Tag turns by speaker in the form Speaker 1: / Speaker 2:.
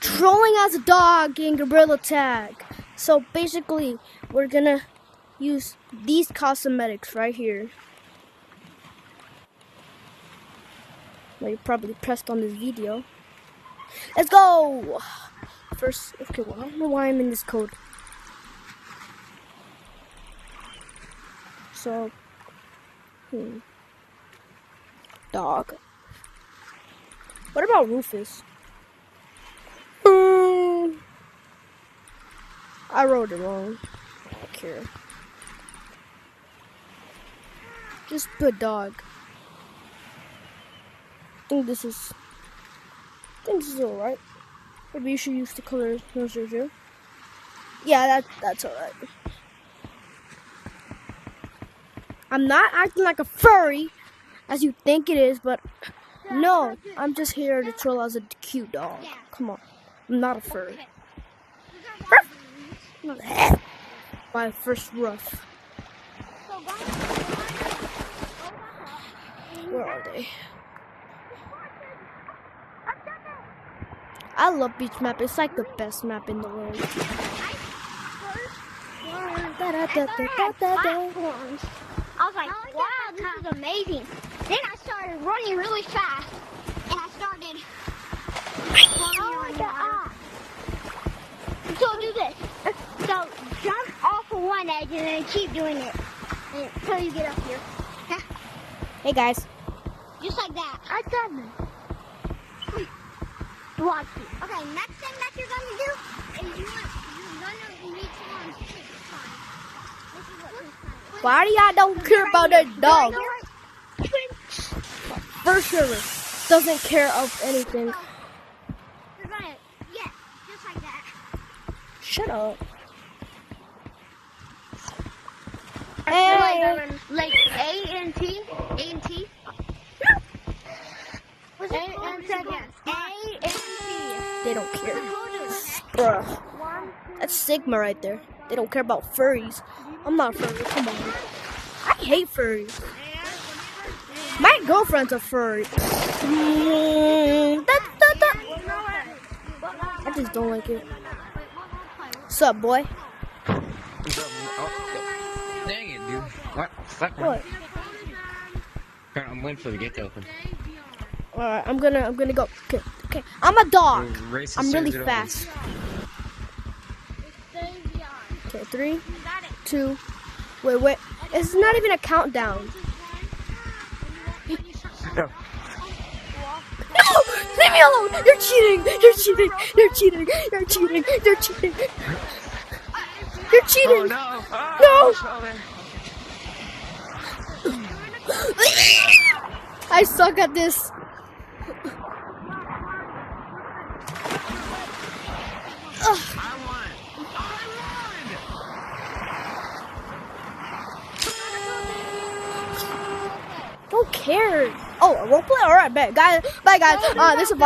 Speaker 1: trolling as a dog in Gorilla Tag. So basically, we're gonna use these cosmetics right here. Well, you probably pressed on this video. Let's go! First, okay, well, I don't know why I'm in this code. So, dog. What about Rufus? I wrote it wrong. I don't care. Just put dog. I think this is alright. Maybe you should use the color 000. Yeah, that's alright. I'm not acting like a furry, as you think it is, but no, I'm just here to troll as a cute dog. Come on, I'm not a furry. My first rough. Where are they? I love beach map. It's like the best map in the world.
Speaker 2: I was like, wow, this is amazing. Then I started running really fast, and I started So do this. So jump off of one edge and then keep doing it until you get up here.
Speaker 1: Hey guys.
Speaker 2: Just like that. I done it. Watch it. Okay, next thing that you're gonna do is you're gonna need someone's stick.
Speaker 1: Why do y'all don't care about that dog? First server doesn't care of anything.
Speaker 2: You're gonna, yeah, just like that.
Speaker 1: Shut up.
Speaker 2: Hey. Like A and T. What's it called? A and T.
Speaker 1: They don't care. Bruh. That's Sigma right there. They don't care about furries. I'm not a furry. Come on. I hate furries. My girlfriend's a furry. I just don't like it. What's up, boy?
Speaker 3: Dang it, dude. What? Fuck.
Speaker 1: What?
Speaker 3: I'm waiting for the gate to open.
Speaker 1: Alright, I'm gonna go. Okay. I'm a dog.
Speaker 3: Racist
Speaker 1: I'm really
Speaker 3: serves it
Speaker 1: fast. Okay, 3, 2. Wait. It's not even a countdown.
Speaker 3: No.
Speaker 1: No! Leave me alone! You're cheating! You're cheating! You're cheating! You're cheating! You're cheating! You're cheating!
Speaker 3: Oh, no!
Speaker 1: No! I suck at this. Don't care. Oh, a roleplay? Alright, bet. Guys, bye guys. This is